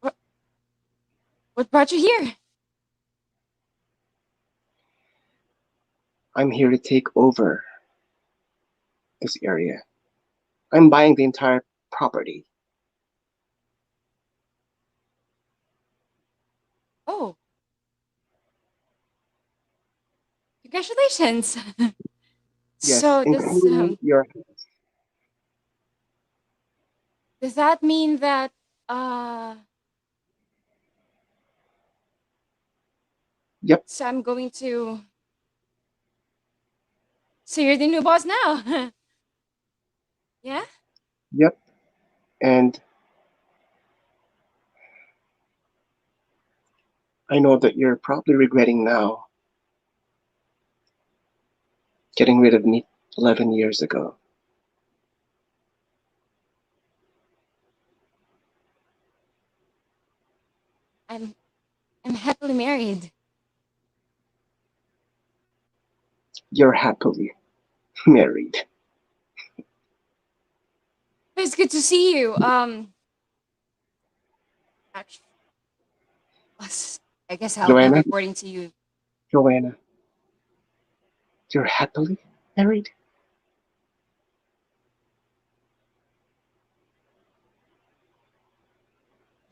what, what brought you here? I'm here to take over this area. I'm buying the entire property. Oh, congratulations. Yes, So including your. does that mean that uh Yep, so I'm going to so you're the new boss now? Yeah? yep. And I know that you're probably regretting now getting rid of me 11 years ago. I'm I'm happily married. You're happily married. It's good to see you. Actually, I guess I'll be Joanna, reporting to you. Joanna, you're happily married?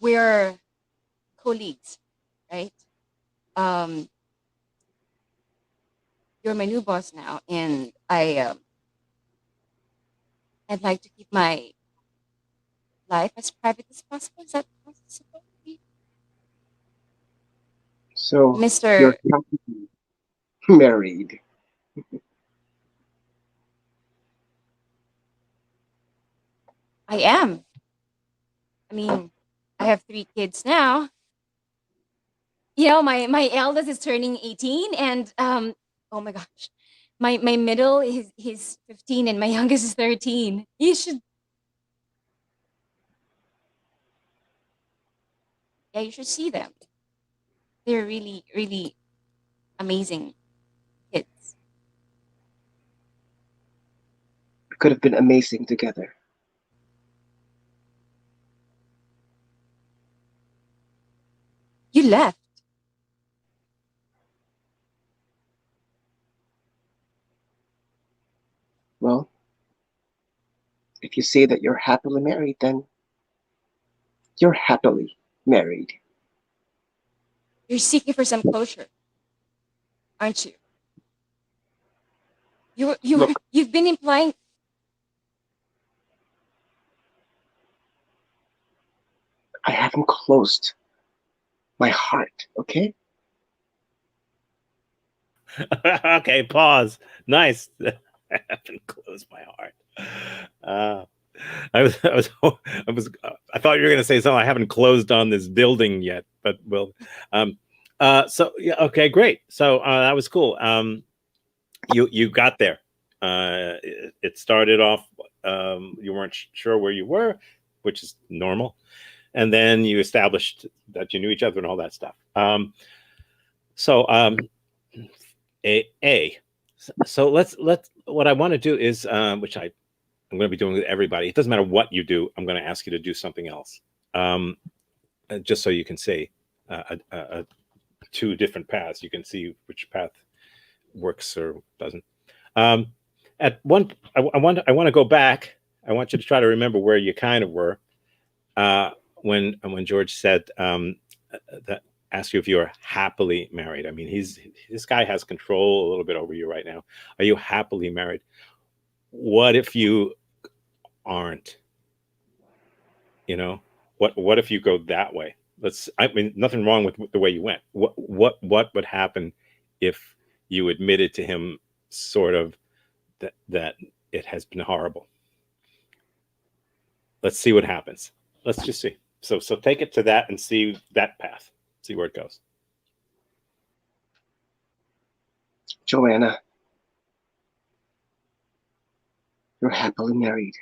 We're colleagues, right? Um, you're my new boss now, and I'd like to keep my life as private as possible. Is that possible, So you're Mister? happily married. I am. I mean, I have 3 kids now. My eldest is turning 18, and oh my gosh, my middle is he's 15, and my youngest is 13. You should see them. They're really really amazing kids. We could have been amazing together. You left. Well, if you say that you're happily married, then you're happily married. You're seeking for some closure, aren't you? Look, You've been implying. I haven't closed my heart, okay? Okay, pause. Nice. I haven't closed my heart. Uh, I thought you were going to say something. I haven't closed on this building yet, but we'll. Um, so yeah, okay, great. So that was cool. You got there. It started off. You weren't sure where you were, which is normal, and then you established that you knew each other and all that stuff. So a so let's what I want to do is which I'm going to be doing with everybody. It doesn't matter what you do. I'm going to ask you to do something else, um, just so you can see two different paths. You can see which path works or doesn't. Um, at one, I want to go back. I want you to try to remember where you kind of were uh, when George said that ask you if you are happily married. I mean, this guy has control a little bit over you right now. Are you happily married? What if you aren't? You know, what if you go that way? I mean, nothing wrong with the way you went. What would happen if you admitted to him sort of that it has been horrible? Let's see what happens. Let's just see. So take it to that and see that path. See where it goes. Joanna, you're happily married.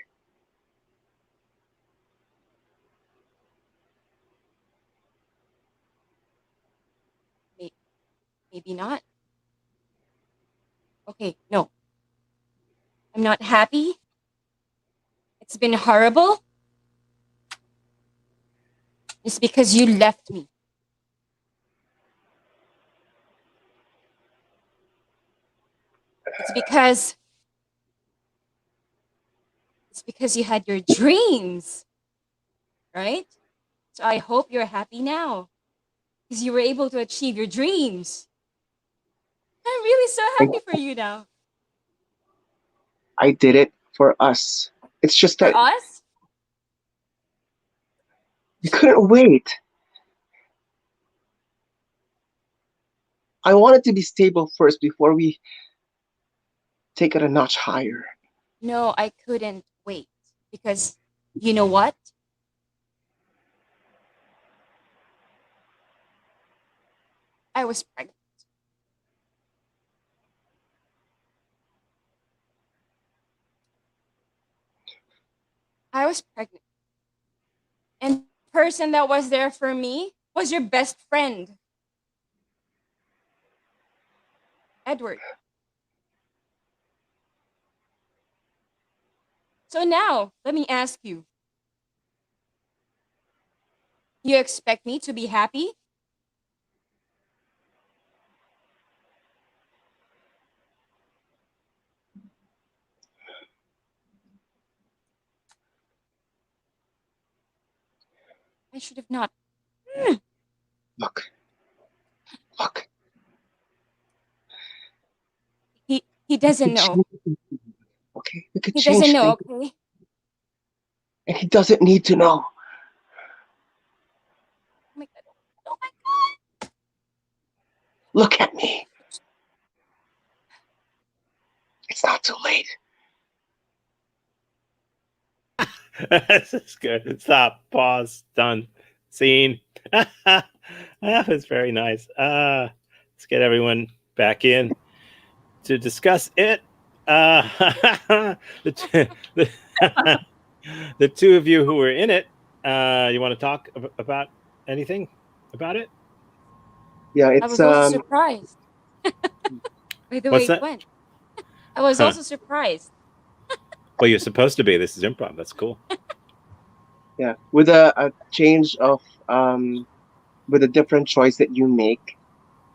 Maybe not. Okay, no, I'm not happy. It's been horrible. It's because you left me. It's because you had your dreams, right? So I hope you're happy now because you were able to achieve your dreams. I'm really so And happy for you now. I did it for us. It's just For that us? you couldn't wait. I wanted to be stable first before we take it a notch higher. No, I couldn't wait because you know what? I was pregnant. I was pregnant. And the person that was there for me was your best friend, Edward. So now, let me ask you. You expect me to be happy? I should have not. Look, look. He We doesn't could know. change things, okay? We could He doesn't change know, things, okay? and he doesn't need to know. Oh my god. Oh my Look at me. It's not too late. This is good. Stop. Pause. Done. Scene. That was very nice. Let's get everyone back in to discuss it. The the two of you who were in it, you want to talk about anything about it? Yeah, I it's was also surprised by the way What's it that? went. I was Huh. also surprised. Well, you're supposed to be. This is improv. That's cool. yeah, with a change of with a different choice that you make,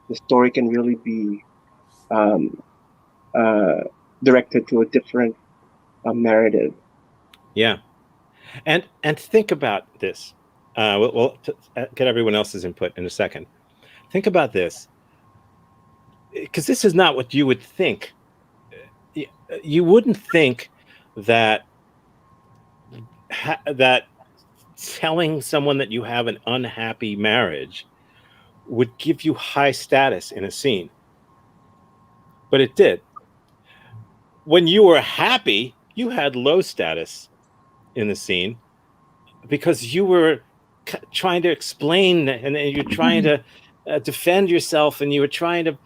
the story can really be um uh directed to a different narrative. Yeah, and think about this. We'll get everyone else's input in a second. Think about this, because this is not what you would think. You wouldn't think that that telling someone that you have an unhappy marriage would give you high status in a scene, but it did. When you were happy, you had low status in the scene because you were trying to explain and you're trying to defend yourself, and you were trying to,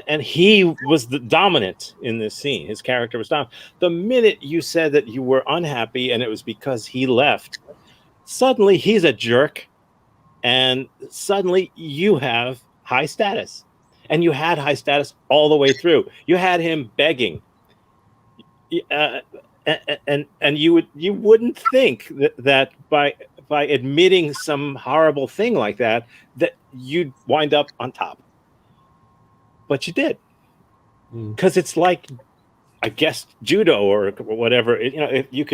and he was the dominant in this scene. His character was dominant. The minute you said that you were unhappy and it was because he left, suddenly he's a jerk, and suddenly you have high status. And you had high status all the way through. You had him begging, uh, and you wouldn't think that by admitting some horrible thing like that you'd wind up on top, but you did, because it's like, I guess, judo or whatever. If you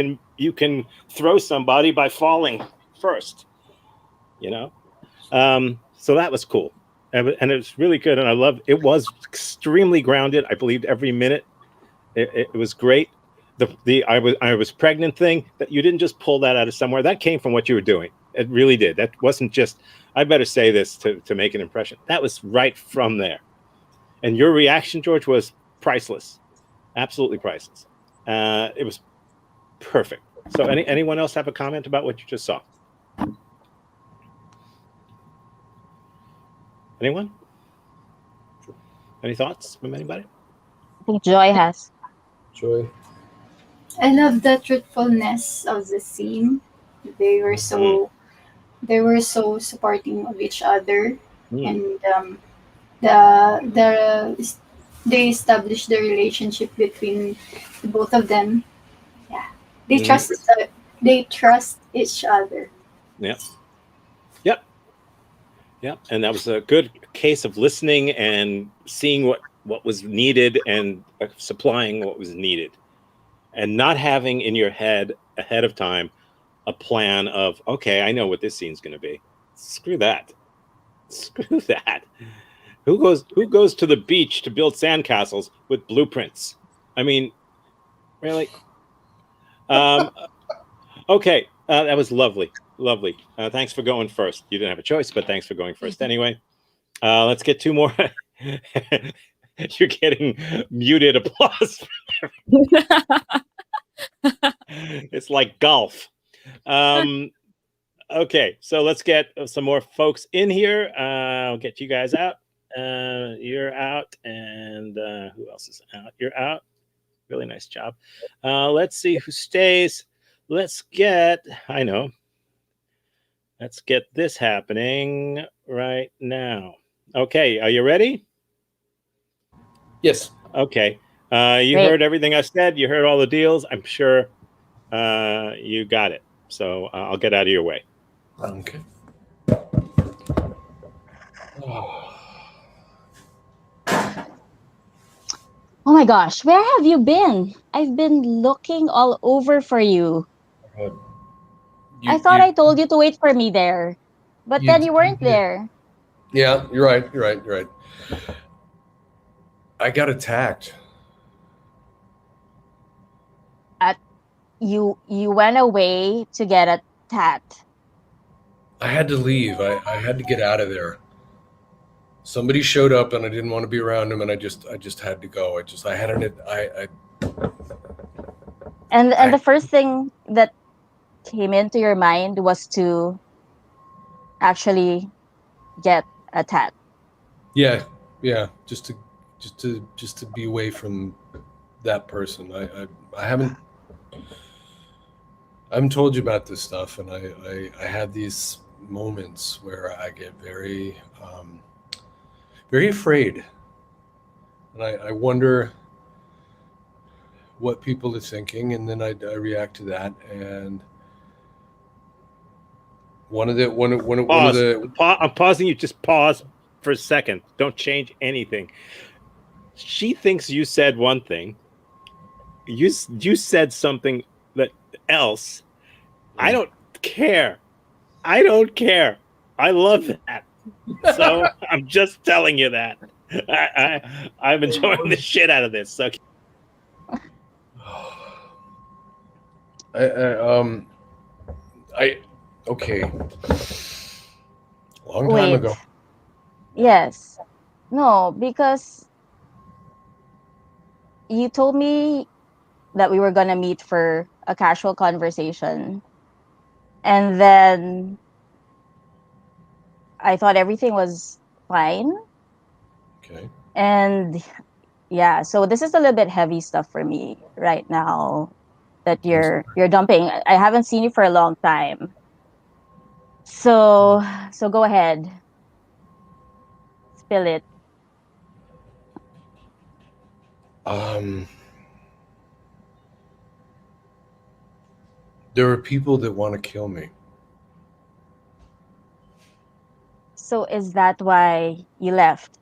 can throw somebody by falling first, you know. So that was cool, and it was really good, and I loved it. Was extremely grounded. I believed every minute. It was great. The I was pregnant thing, that you didn't just pull that out of somewhere. That came from what you were doing. It really did. That wasn't just, I better say this to make an impression. That was right from there. And your reaction, George, was priceless. Absolutely priceless. It was perfect. So anyone else have a comment about what you just saw? Anyone? Any thoughts from anybody? I think Joy has. Joy. I love the truthfulness of the scene. They were so they were so supporting of each other, and the they established the relationship between the both of them. Yeah, they Mhm. trust they trust each other. Yep. Yep. Yeah, and that was a good case of listening and seeing what was needed and supplying what was needed, and not having in your head ahead of time a plan of, okay, I know what this scene's going to be. Screw that. Screw that. Who goes to the beach to build sandcastles with blueprints? I mean, really? Okay, that was lovely. Lovely. Thanks for going first. You didn't have a choice, but thanks for going first anyway. Let's get two more. You're getting muted applause. It's like golf. Okay, so let's get some more folks in here. I'll get you guys out. You're out, and who else is out? You're out. Really nice job. Let's see who stays. Let's get this happening right now. Okay, are you ready? Yes. Okay. You Great. heard everything I said. You heard all the deals. I'm sure you got it. So I'll get out of your way. Okay. Oh my gosh, where have you been? I've been looking all over for you. Uh, I you, thought you, I told you to wait for me there, but you, then you you weren't did. there. Yeah, you're right. You're right. You're right. I got attacked. You went away to get attacked. I had to leave. I had to get out of there. Somebody showed up and I didn't want to be around him, and I just had to go. I had an And I the first thing that came into your mind was to actually get attacked. yeah, just to be away from that person. I haven't told you about this stuff, and I have these moments where I get very very afraid, and I wonder what people are thinking, and then I react to that. And one of Pause. the I'm pausing you. Just pause for a second. Don't change anything. She thinks you said one thing. You said something else. I don't care. I don't care. I love that. So I'm just telling you that. I'm enjoying the shit out of this. So I okay, long time Wait. ago. Yes. No, because you told me that we were going to meet for a casual conversation. And then I thought everything was fine. Okay. And yeah, so this is a little bit heavy stuff for me right now that I'm you're dumping. I haven't seen you for a long time. So go ahead. Spill it. There are people that want to kill me. So is that why you left?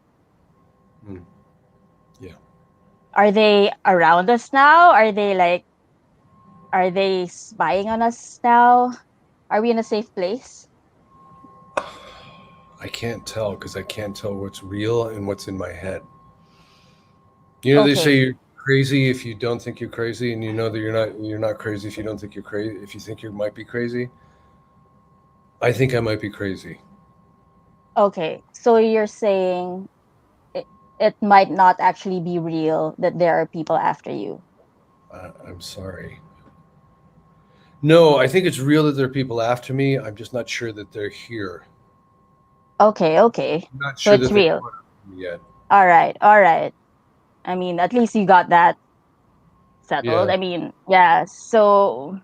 Yeah. Are they around us now? Are they spying on us now? Are we in a safe place? I can't tell because I can't tell what's real and what's in my head. You know, they say Okay. you're crazy if you don't think you're crazy, and you know that you're not crazy if you don't think you're crazy. If you think you might be crazy, I think I might be crazy. Okay. So you're saying it might not actually be real that there are people after you. I'm sorry. No, I think it's real that there are people after me. I'm just not sure that they're here. Okay, okay. I'm not So sure it's that they real. caught up with me yet. All right, all right. I mean, at least you got that settled. Yeah. I mean, yeah. So,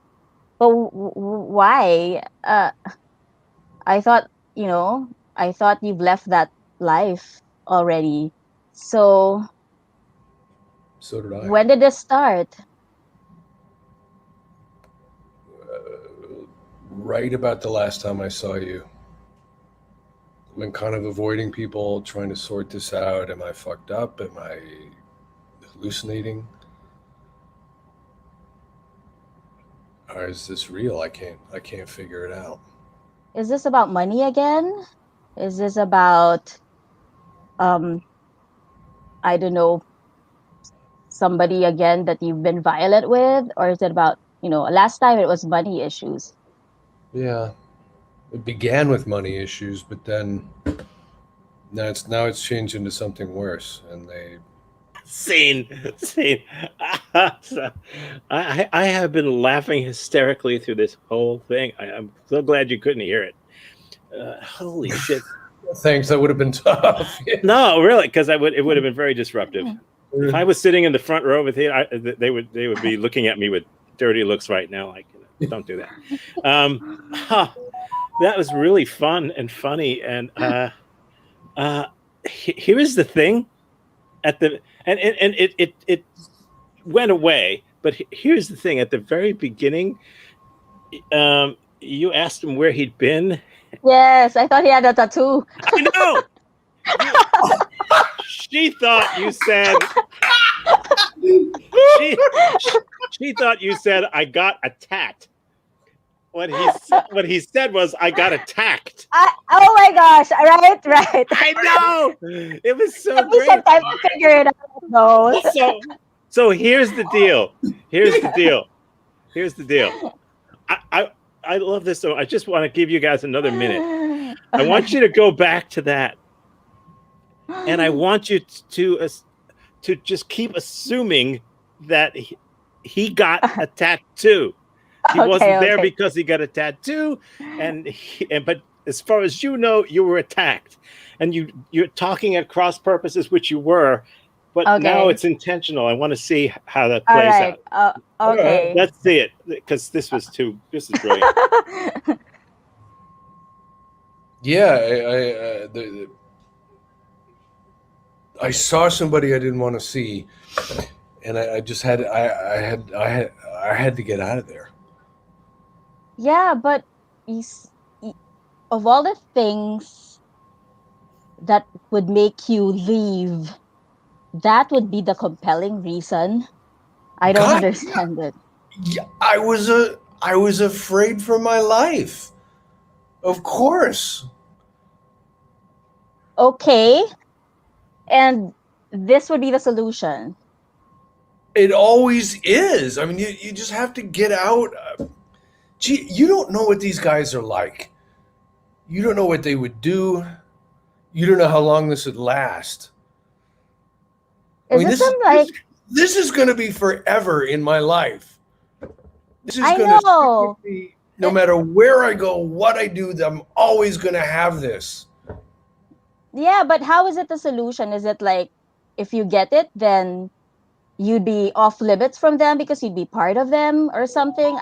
but why? I thought, I thought you've left that life already. So, So did I. when did this start? Right about the last time I saw you. been kind of avoiding people, trying to sort this out. Am I fucked up? Am I hallucinating? Or is this real? I can't figure it out. Is this about money again? Is this about um I don't know, somebody again that you've been violent with, or is it about, last time it was money issues? Yeah. It began with money issues, but then now it's changed into something worse, and they Scene. So, I have been laughing hysterically through this whole thing. I'm so glad you couldn't hear it. Holy shit! thanks. That would have been tough. No, really, because it would have been very disruptive. If I was sitting in the front row of a theater, they would be looking at me with dirty looks right now. Like, don't do that. That was really fun and funny. And here is the thing. And it went away. But here's the thing. At the very beginning, you asked him where he'd been. Yes, I thought he had a tattoo. I know. She thought you said. She thought you said I got a tat. What he said was I got attacked. Oh my gosh! Right. I know. It was so Took me great. some time to figure it out, though. So here's the deal. I love this. So I just want to give you guys another minute. I want you to go back to that, and I want you to just keep assuming that he got a tattoo. He wasn't there because he got a tattoo, but as far as you know, you were attacked, and you're talking at cross purposes, which you were, but now it's intentional. I want to see how that plays out. Okay. Let's see it, because this is brilliant. Yeah, I saw somebody I didn't want to see, and I just had I had to get out of there. Yeah, but of all the things that would make you leave, that would be the compelling reason. I don't understand it. Yeah, I was afraid for my life. Of course. Okay. And this would be the solution. It always is. I mean, you just have to get out. Gee, you don't know what these guys are like. You don't know what they would do. You don't know how long this would last. This is going to be forever in my life. This is going to stick with me no matter where I go, what I do. I'm always going to have this. Yeah, but how is it the solution? Is it like if you get it, then you'd be off limits from them because you'd be part of them or something?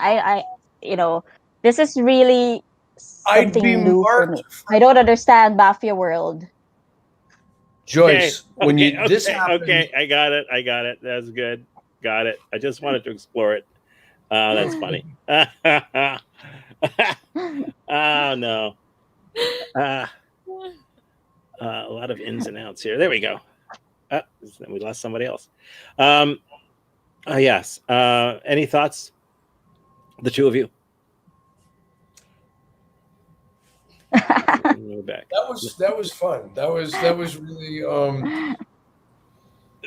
This is really something new for me. I don't understand Mafia World. Joyce, this happened. Okay, I got it. That's good. Got it. I just wanted to explore it. That's funny. Oh no. A lot of ins and outs here. There we go. We lost somebody else. Yes. Any thoughts? The two of you. Back. That was fun. That was really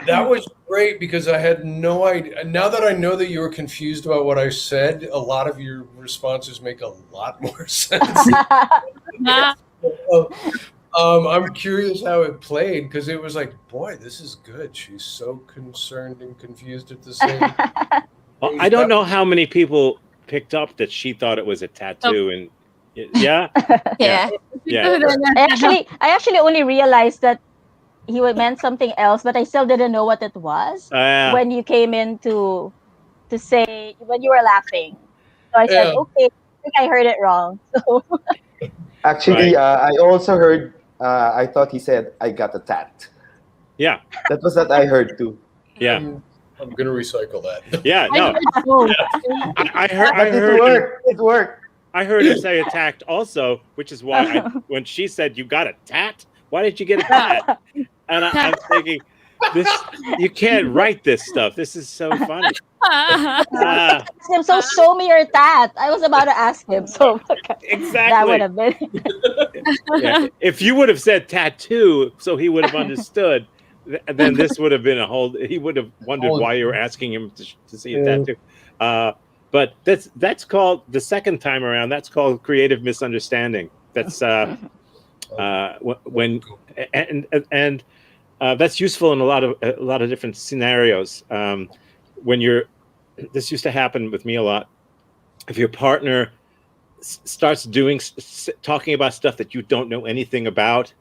that was great because I had no idea. Now that I know that you were confused about what I said, a lot of your responses make a lot more sense. I'm curious how it played because it was like, boy, this is good. She's so concerned and confused at the same time. Well, I don't know how many people picked up that she thought it was a tattoo, and yeah. I actually only realized that he meant something else, but I still didn't know what it was when you came in to say when you were laughing. So I said, okay, I think I heard it wrong. So actually, I also heard. I thought he said, "I got a tat." Yeah, that was what I heard too. Yeah, I'm gonna recycle that. Yeah, no, I heard. It worked. I heard her say attacked also, which is why when she said you got a tat, why did you get a tat? And I'm thinking, you can't write this stuff. This is so funny. Ask him, so show me your tat. I was about to ask him. So Exactly. that would have been. Yeah. If you would have said tattoo, so he would have understood, then this would have been a whole. He would have wondered why you were asking him to see a tattoo. But that's called the second time around. That's called creative misunderstanding. That's when and that's useful in a lot of different scenarios. When this used to happen with me a lot. If your partner starts talking about stuff that you don't know anything about,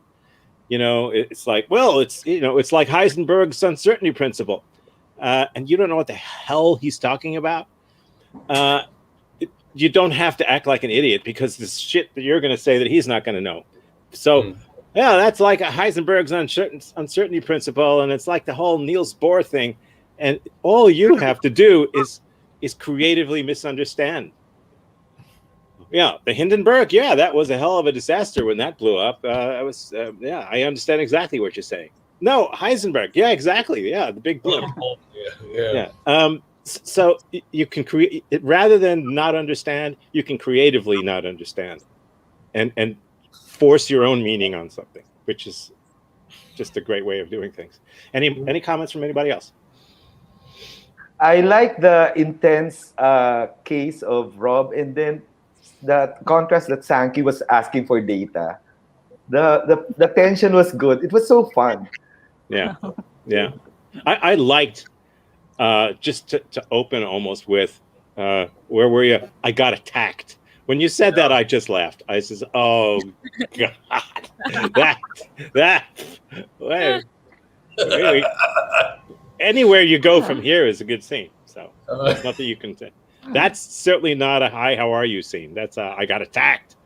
it's like, well, it's like Heisenberg's uncertainty principle, and you don't know what the hell he's talking about. You don't have to act like an idiot because this shit that you're going to say that he's not going to know. So yeah, that's like a Heisenberg's uncertainty principle, and it's like the whole Niels Bohr thing, and all you have to do is creatively misunderstand. Yeah, the Hindenburg. Yeah, that was a hell of a disaster when that blew up. I understand exactly what you're saying. No, Heisenberg. Yeah, exactly. Yeah, the big blip. Yeah. So you can create it rather than not understand. You can creatively not understand, and force your own meaning on something, which is just a great way of doing things. Any comments from anybody else? I like the intense case of Rob, and then that contrast that Sankey was asking for data. The tension was good. It was so fun. Yeah. I liked just to open almost with where were you? I got attacked. When you said that, I just laughed. I says, "Oh God, that wait, anywhere you go from here is a good scene." So there's nothing you can say. That's certainly not a "Hi, how are you" scene. That's I got attacked.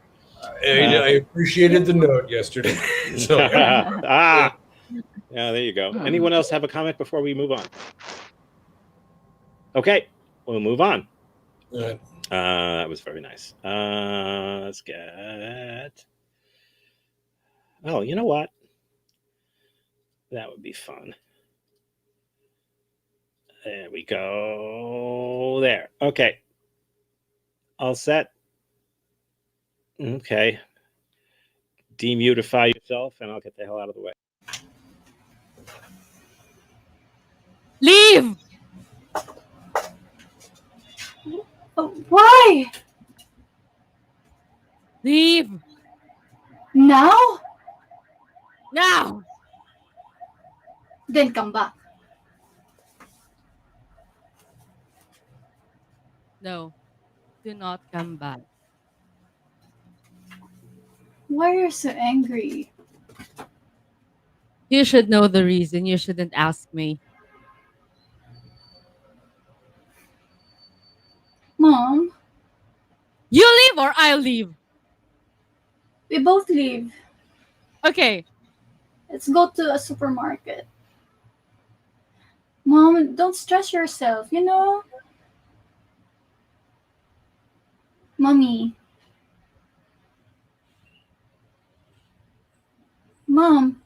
I appreciated the note yesterday. So, yeah, there you go. Anyone else have a comment before we move on? Okay, we'll move on. That was very nice. Let's get. Oh, you know what? That would be fun. There we go. There. Okay. All set. Okay. Demutify yourself, and I'll get the hell out of the way. Leave! Why? Leave! Now? Now! Then come back. No. Do not come back. Why are you so angry? You should know the reason. You shouldn't ask me. Mom, You leave or I'll leave. we both leave. Okay. Let's go to a supermarket. Mom, don't stress yourself, Mommy. Mom.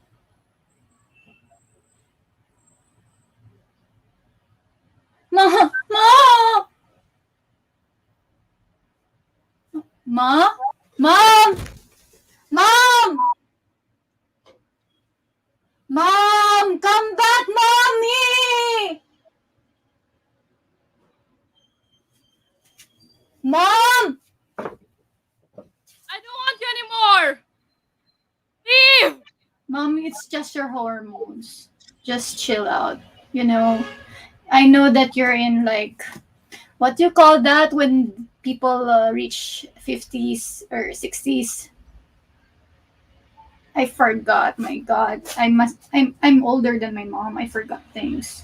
Mom. Mom. Ma? Mom. Mom. Mom, come back, Mommy. Mom. I don't want you anymore. Leave! Mommy, it's just your hormones. Just chill out. I know that you're in what do you call that when people reach 50s or 60s? I forgot. My God, I'm older than my mom. I forgot things.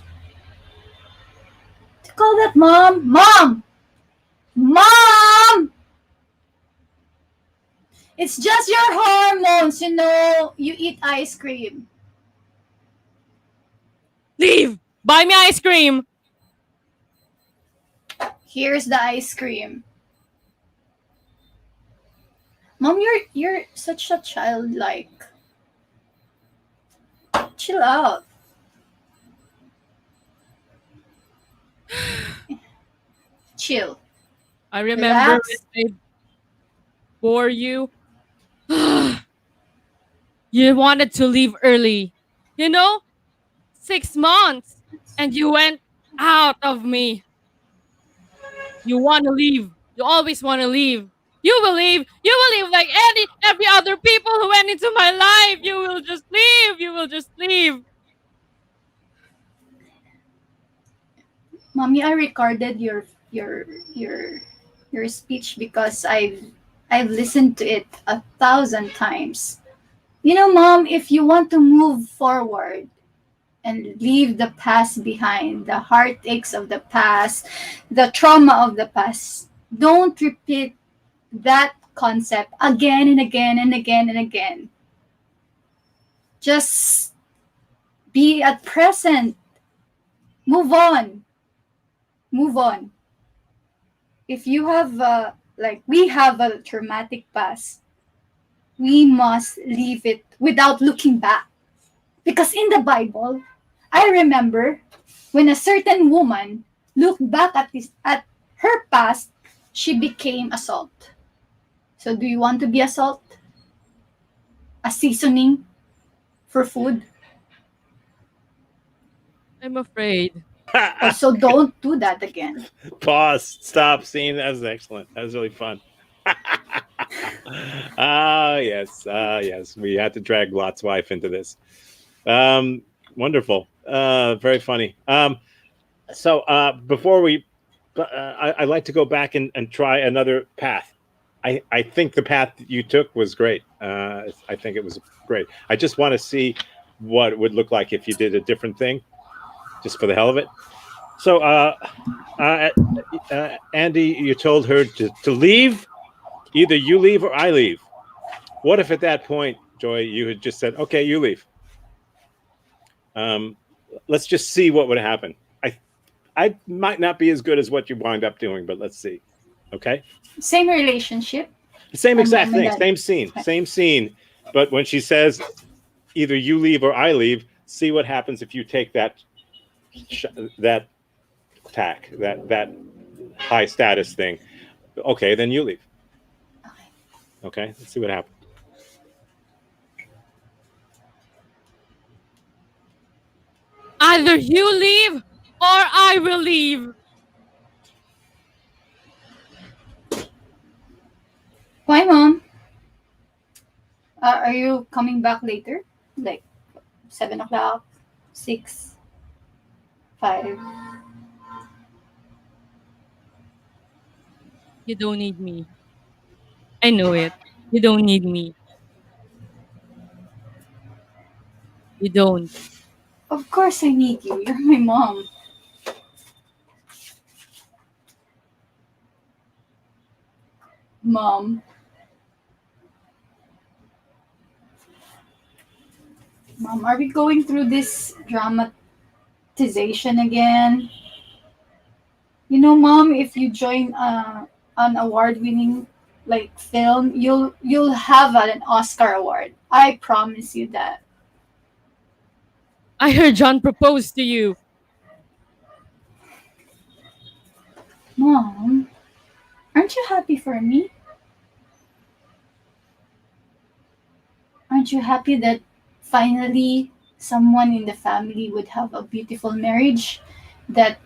To call that, mom, mom. It's just your hormones. You eat ice cream. Leave! Buy me ice cream! Here's the ice cream. Mom, you're such a childlike. Chill out. Chill. I remember Relax. when I bore you. You wanted to leave early. You know, 6 months, and you went out of me. You want to leave. You always want to leave. You will leave. You will leave like every other people who went into my life. You will just leave. You will just leave. Mommy, I recorded your your speech because I've listened to it 1,000 times. You know, Mom, if you want to move forward and leave the past behind, the heartaches of the past, the trauma of the past, don't repeat that concept again and again and again and again. Just be at present. Move on. Move on. If you have like we have a traumatic past, we must leave it without looking back. Because in the Bible, I remember when a certain woman looked back at her past, she became a salt. So do you want to be a salt? A seasoning for food? I'm afraid. Also, don't do that again. Pause. Stop. Scene. That was excellent. That was really fun. Ah, yes. Ah, yes. We had to drag Lot's wife into this. Wonderful. Very funny. So before we, I like to go back and try another path. I think the path that you took was great. I think it was great. I just want to see what it would look like if you did a different thing, just for the hell of it. So, uh, Andy, you told her to leave. Either you leave or I leave. What if at that point, Joy, you had just said, "Okay, you leave." Um, let's just see what would happen. I might not be as good as what you wind up doing, but let's see. Okay. Same relationship. Same A exact mom and thing, dad. same scene. But when she says either you leave or I leave, see what happens if you take that tack, that high status thing. Okay, then you leave. Okay, let's see what happens. Either you leave or I will leave. Why, Mom? Are you coming back later? Like 7 o'clock, 6, 5. You don't need me. I know it. You don't need me. You don't. Of course I need you. You're my mom. Mom. Mom, are we going through this dramatization again? You know, Mom, if you join an award-winning like film, you'll have an Oscar award. I promise you that. I heard John propose to you. Mom, aren't you happy for me? Aren't you happy that finally someone in the family would have a beautiful marriage that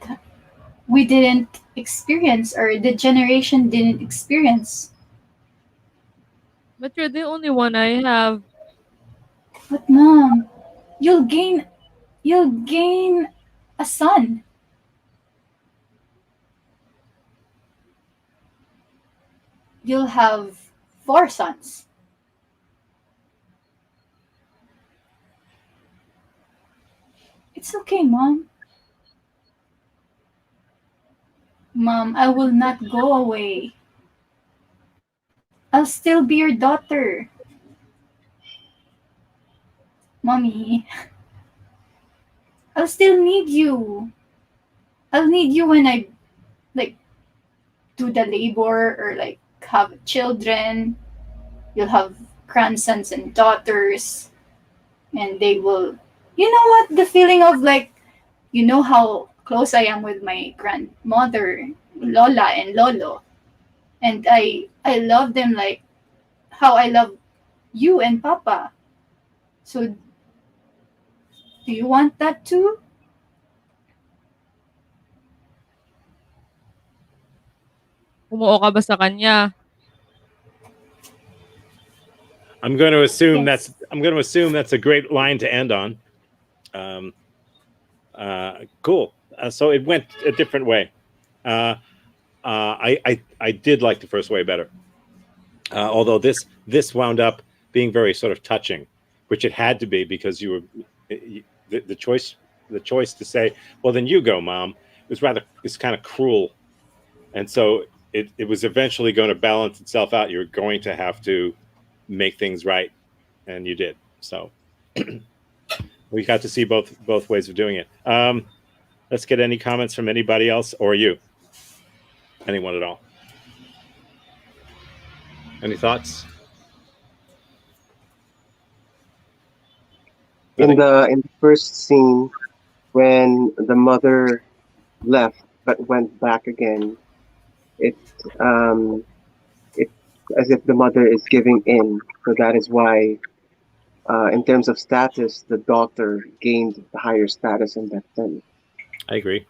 we didn't experience or the generation didn't experience? But you're the only one I have. But Mom, you'll gain you'll gain a son. You'll have 4 sons. It's okay, Mom. Mom, I will not go away. I'll still be your daughter. Mommy, I'll still need you. I'll need you when I like do the labor or like have children. you'll have grandsons and daughters, and they will, you know what, the feeling of like, you know how close I am with my grandmother, Lola and Lolo, and I love them like how I love you and Papa. So do you want that too? Umuo ka ba sa kanya? I'm going to assume Yes. that's a great line to end on. Cool. So it went a different way. I did like the first way better, although this wound up being very sort of touching, which it had to be because you were the choice to say, well, then you go, Mom, is kind of cruel, and so it was eventually going to balance itself out. You're going to have to make things right, and you did. So we got to see both ways of doing it. Let's get any comments from anybody else or you, anyone at all. Any thoughts? Nothing? In the first scene, when the mother left but went back again, it um it's as if the mother is giving in. So that is why, in terms of status, the daughter gained the higher status in that sense. I agree.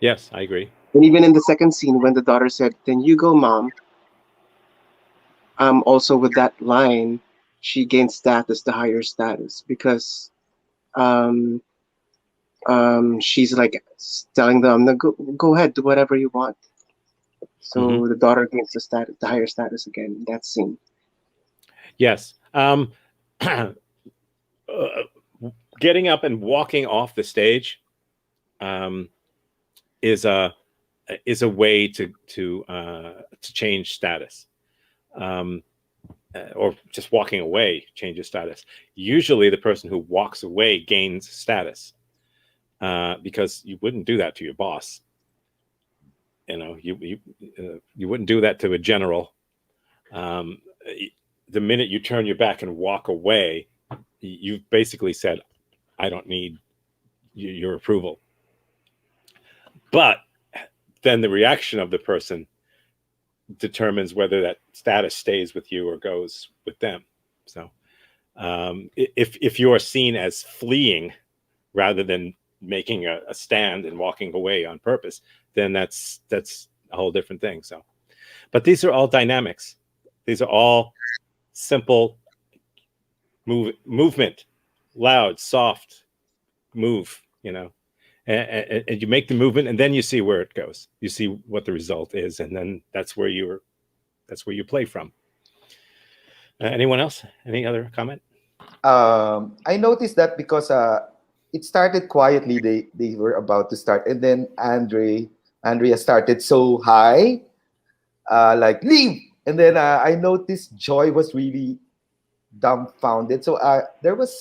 Yes, I agree. And even in the second scene, when the daughter said, "Then you go, Mom," also with that line, she gained status, the higher status, because um, she's like telling them, "No, go ahead, do whatever you want." So the daughter gains the higher status again in that scene. Yes. Getting up and walking off the stage is a way to change status, or just walking away changes status. Usually, the person who walks away gains status, because you wouldn't do that to your boss. You know, you wouldn't do that to a general. The minute you turn your back and walk away, you've basically said, I don't need your approval. But then the reaction of the person determines whether that status stays with you or goes with them. So if you are seen as fleeing rather than making a stand and walking away on purpose, then that's a whole different thing. So, but these are all dynamics. These are all simple movement, loud, soft move, you know, and you make the movement, and then you see where it goes. You see what the result is, and then that's where you play from. Anyone else? Any other comment? I noticed that because it started quietly. They were about to start, and then Andrea started so high, like leave, and then I noticed Joy was really dumbfounded. So there was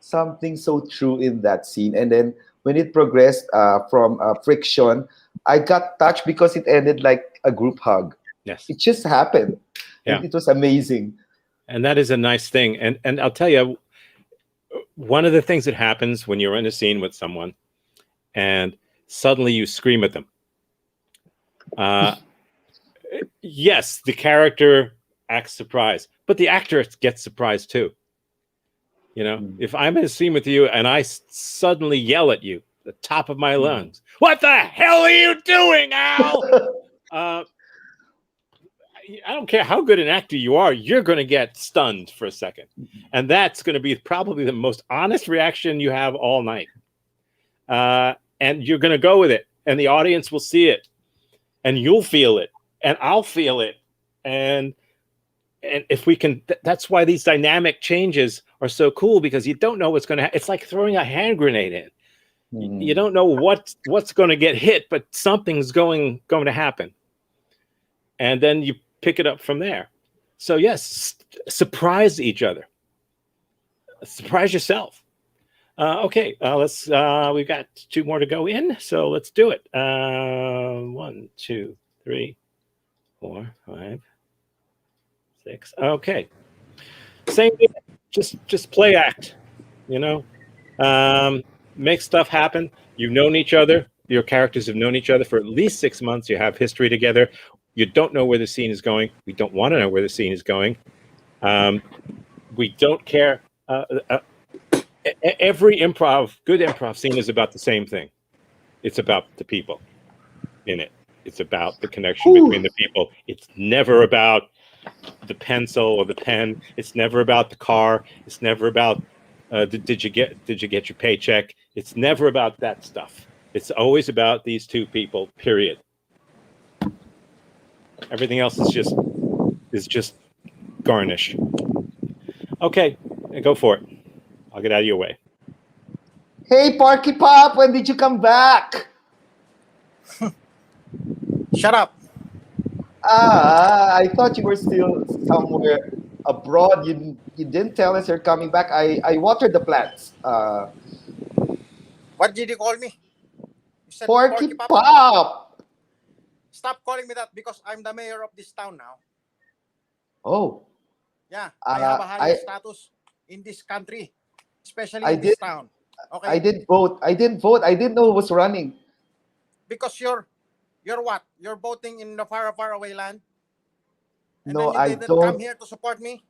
something so true in that scene, and then when it progressed from friction, I got touched because it ended like a group hug. Yes. It just happened. Yeah. And it was amazing. And that is a nice thing. And I'll tell you, one of the things that happens when you're in a scene with someone and suddenly you scream at them. Yes, the character acts surprised, but the actor gets surprised too. You know, if I'm in a scene with you and I suddenly yell at you, the top of my lungs, what the hell are you doing, Al? I don't care how good an actor you are, you're going to get stunned for a second. And that's going to be probably the most honest reaction you have all night. And you're going to go with it. And the audience will see it. And you'll feel it. And I'll feel it. And if we can, that's why these dynamic changes are so cool, because you don't know what's going to happen. It's like throwing a hand grenade in. You don't know what's going to get hit, but something's going to happen. And then you pick it up from there. So yes, surprise each other. Surprise yourself. Okay, let's. We've got 2 more to go in, so let's do it. 1, 2, 3. 4, 5, 6. Okay. Same thing. Just play act. You know, make stuff happen. You've known each other. Your characters have known each other for at least 6 months. You have history together. You don't know where the scene is going. We don't want to know where the scene is going. We don't care. Every good improv scene is about the same thing. It's about the people in it. It's about the connection between the people. It's never about the pencil or the pen. It's never about the car. It's never about did you get your paycheck. It's never about that stuff. It's always about these two people, period. Everything else is just garnish. Okay, go for it. I'll get out of your way. Hey, Parky Pop, when did you come back? Shut up. I thought you were still somewhere abroad. You didn't tell us you're coming back. I watered the plants. What did you call me? You said Porky Pop. Pop. Stop calling me that because I'm the mayor of this town now. Oh. Yeah, I have a higher status in this country, especially in this town. Okay. I didn't vote. I didn't know who was running. Because you're what? You're voting in the far, far away land? And No, then I you didn't don't. come here to support me?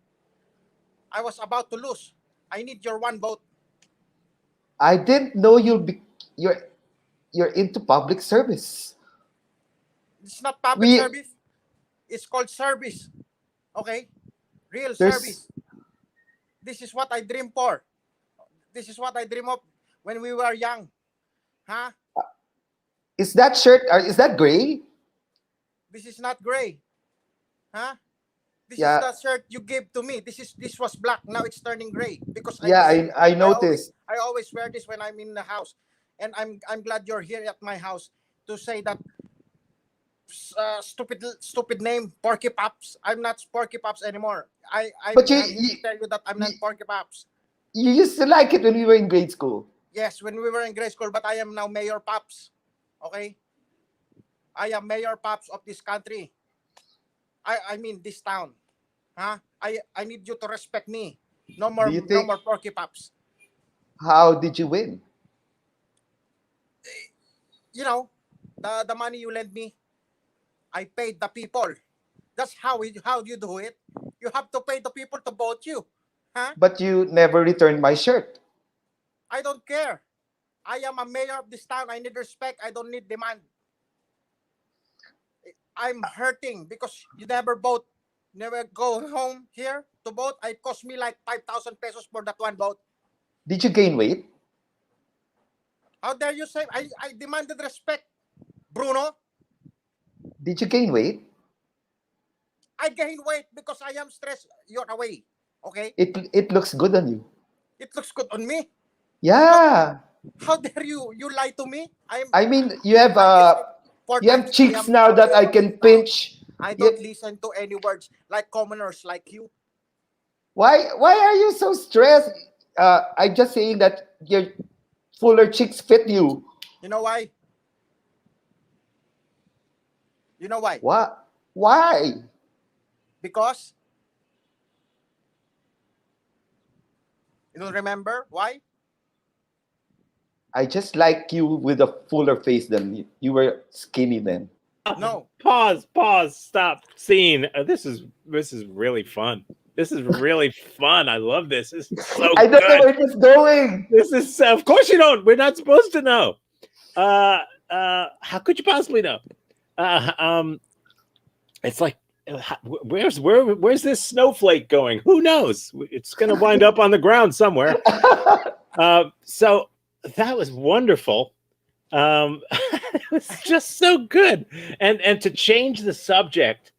I was about to lose. I need your one vote. I didn't know you're into public service. It's not public service. It's called service. Okay? Real service. This is what I dream for. This is what I dream of when we were young. Huh? Is that shirt, is that gray? This is not gray. Huh? This Yeah. is the shirt you gave to me. This was black. Now it's turning gray because I noticed. I always wear this when I'm in the house, and I'm glad you're here at my house to say that stupid name Porky Pops. I'm not Porky Pops anymore. I'm here to tell you that I'm not Porky Pops. You used to like it when we were in grade school. Yes, when we were in grade school, but I am now Mayor Pops. Okay? I am Mayor Pops of this country. I mean this town. Huh? I need you to respect me. No more Porky Pops. How did you win? You know, the money you lend me, I paid the people. That's how you do it. You have to pay the people to vote you. Huh? But you never returned my shirt. I don't care. I am a mayor of this town. I need respect. I don't need demand. I'm hurting because you never vote. Never go home here to vote. It cost me like 5,000 pesos for that one vote. Did you gain weight? How dare you say? I demanded respect, Bruno. Did you gain weight? I gained weight because I am stressed. You're away. Okay? It looks good on you. It looks good on me. Yeah. How dare you lie to me? I mean, you have cheeks now that I can pinch. I don't listen to any words like commoners like you. Why are you so stressed? I'm just saying that your fuller cheeks fit you. You know why? You know why? What? Why? Because you don't remember why? I just like you with a fuller face than you were skinny then. No. Pause. Stop. Scene. This is really fun. This is really fun. I love this. This is so I don't know good. where it's going. This is of course you don't. We're not supposed to know. How could you possibly know? It's like where's this snowflake going? Who knows? It's going to wind up on the ground somewhere. So that was wonderful. It was just so good, and to change the subject,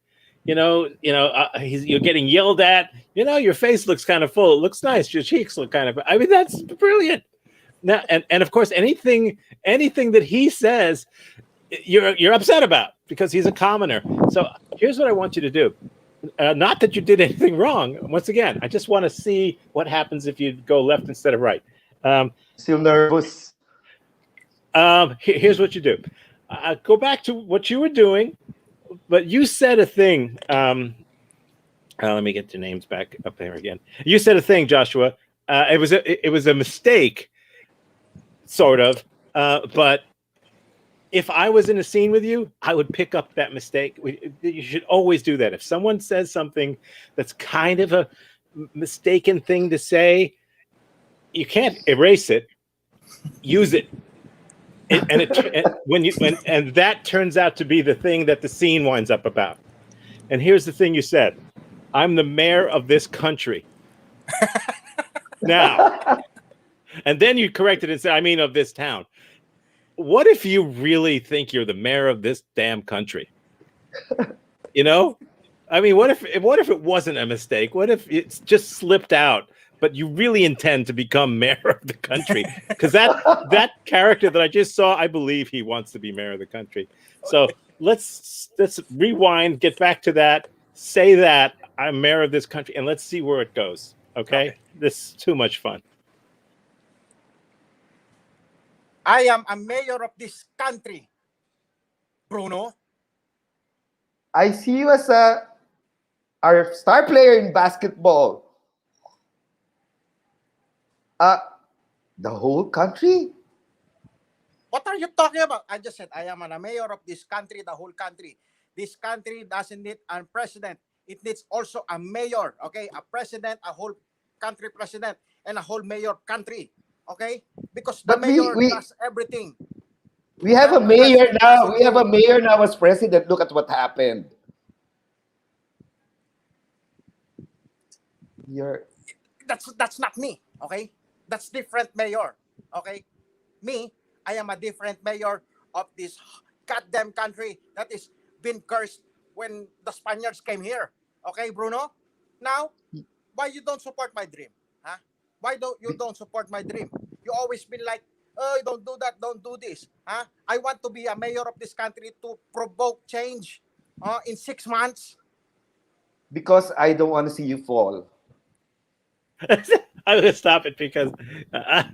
you're getting yelled at. Your face looks kind of full. It looks nice. Your cheeks look kind of. I mean, that's brilliant. Now, and of course, anything that he says, you're upset about because he's a commoner. So here's what I want you to do. Not that you did anything wrong. Once again, I just want to see what happens if you go left instead of right. Still nervous. Here's what you do. Go back to what you were doing but you said a thing. Let me get the names back up there again. You said a thing, Joshua. It was a mistake, sort of. But if I was in a scene with you, I would pick up that mistake. You should always do that. If someone says something that's kind of a mistaken thing to say, you can't erase it. Use it. And that turns out to be the thing that the scene winds up about. And here's the thing you said: I'm the mayor of this country. Now, and then you corrected and said, I mean, of this town. What if you really think you're the mayor of this damn country? You know, I mean, what if it wasn't a mistake? What if it's just slipped out, but you really intend to become mayor of the country? Because that character that I just saw, I believe he wants to be mayor of the country. So let's rewind, get back to that, say that I'm mayor of this country, and let's see where it goes. Okay? This is too much fun. I am a mayor of this country, Bruno. I see you as our star player in basketball. The whole country? What are you talking about? I just said I am a mayor of this country, the whole country. This country doesn't need a president. It needs also a mayor, okay? A president, a whole country president, and a whole mayor country, okay? Because the But mayor does everything. we have a The mayor president now. doesn't We have do- a mayor now as president. Look at what happened. That's not me, okay? That's different mayor, okay? Me, I am a different mayor of this goddamn country that is been cursed when the Spaniards came here. Okay, Bruno? Now, why you don't support my dream? Huh? Why don't support my dream? You always been like, oh, don't do that, don't do this. Huh? I want to be a mayor of this country to provoke change in 6 months. Because I don't want to see you fall. I'm gonna stop it because that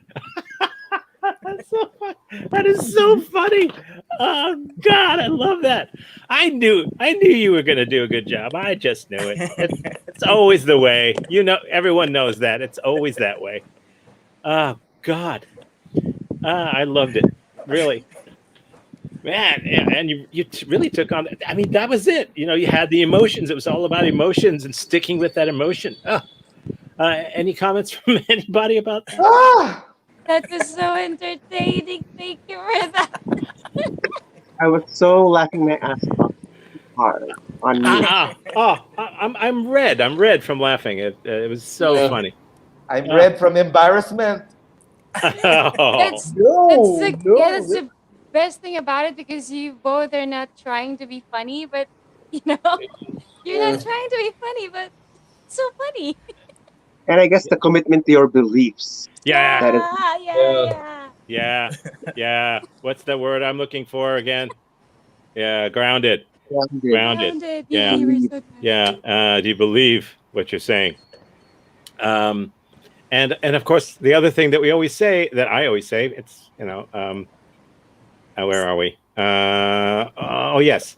is so funny. Oh God, I love that. I knew you were gonna do a good job. I just knew it. It's always the way. You know, everyone knows that. It's always that way. Oh God, I loved it. Really, man. And you really took on. I mean, that was it. You know, you had the emotions. It was all about emotions and sticking with that emotion. Any comments from anybody about that? Ah! That was so entertaining. Thank you for that. I was so laughing my ass off hard on mute. I'm red. I'm red from laughing. It was so Yeah. funny. I'm red from embarrassment. Oh. That's No, that's the best thing about it, because you both are not trying to be funny, but you know, you're not trying to be funny, but it's so funny. And I guess the commitment to your beliefs. Yeah. That is Yeah. What's the word I'm looking for again? Yeah, grounded. grounded. Grounded. Yeah. You were so grounded. Yeah. Do you believe what you're saying? And of course, the other thing that we always say, that I always say, it's, you know, where are we? Oh yes,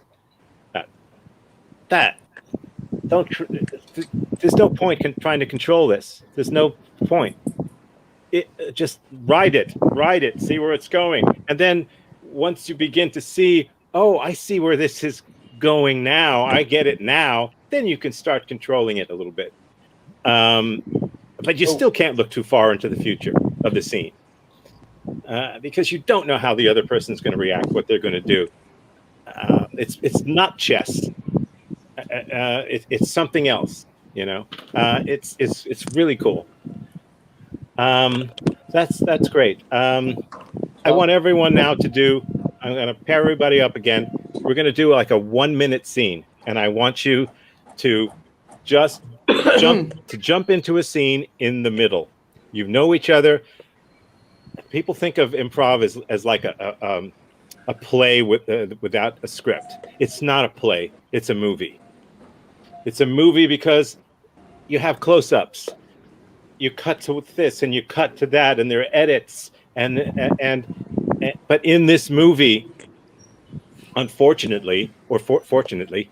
that. Don't. There's no point trying to control this. There's no point. Just ride it. See where it's going, and then once you begin to see, oh, I see where this is going now. I get it now. Then you can start controlling it a little bit. But you still can't look too far into the future of the scene, because you don't know how the other person's going to react, what they're going to do. It's not chess. It's something else. You know, it's really cool. That's great. I want everyone now to do. I'm going to pair everybody up again. We're going to do like a 1-minute scene, and I want you to just jump into a scene in the middle. You know each other. People think of improv as like a play without a script. It's not a play. It's a movie. It's a movie because you have close-ups. You cut to this and you cut to that, and there are edits, and but in this movie, unfortunately, or fortunately,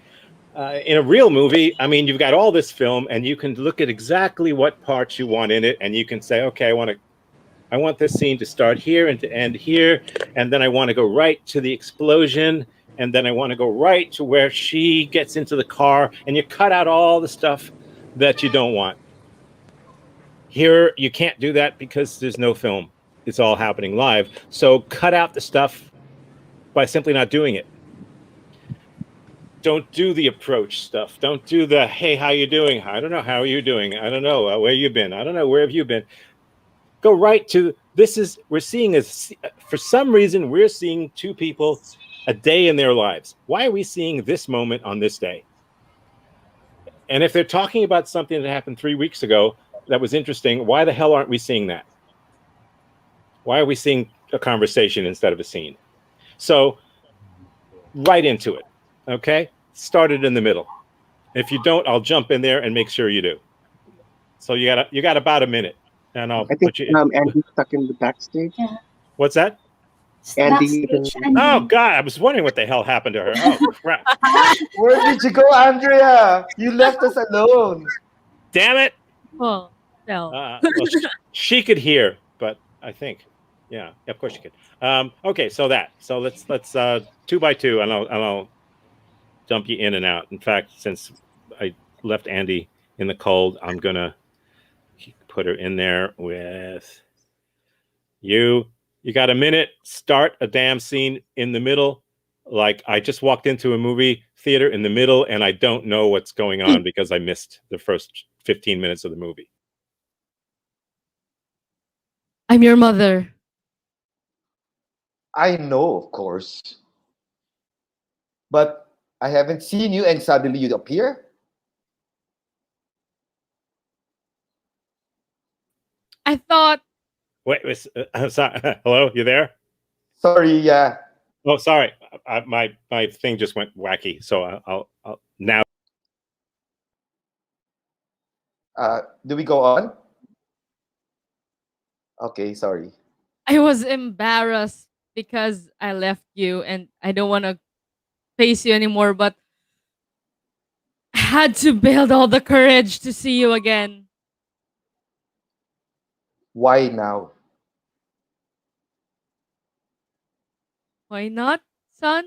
in a real movie, I mean, you've got all this film, and you can look at exactly what parts you want in it, and you can say, okay, I want this scene to start here and to end here, and then I want to go right to the explosion, and then I want to go right to where she gets into the car, and you cut out all the stuff that you don't want. Here, you can't do that because there's no film. It's all happening live. So cut out the stuff by simply not doing it. Don't do the approach stuff. Don't do the, hey, how you doing? I don't know. How are you doing? I don't know. Where you been? I don't know. Where have you been? Go right to, we're seeing, for some reason, we're seeing two people a day in their lives. Why are we seeing this moment on this day? And if they're talking about something that happened 3 weeks ago that was interesting, why the hell aren't we seeing that? Why are we seeing a conversation instead of a scene? So right into it, okay? Start it in the middle. If you don't, I'll jump in there and make sure you do. So you got about a minute, and I'll I think put you in. Andy's stuck in the backstage. Yeah. What's that? Andy, Backstage. Oh God, I was wondering what the hell happened to her. Oh crap! Where did you go, Andrea? You left us alone. Damn it! Oh, no. Well, she could hear, but I think, yeah, of course she could. Okay, so let's 2 by 2, and I'll dump you in and out. In fact, since I left Andy in the cold, I'm gonna put her in there with you. You got a minute. Start a damn scene in the middle. Like I just walked into a movie theater in the middle, and I don't know what's going on because I missed the first 15 minutes of the movie. I'm your mother. I know, of course. But I haven't seen you and suddenly you appear? I thought Wait, sorry. Hello, you there? Sorry, yeah. Oh, sorry. My thing just went wacky. So I'll now. Do we go on? Okay, sorry. I was embarrassed because I left you and I don't want to face you anymore, but I had to build all the courage to see you again. Why now? Why not, son?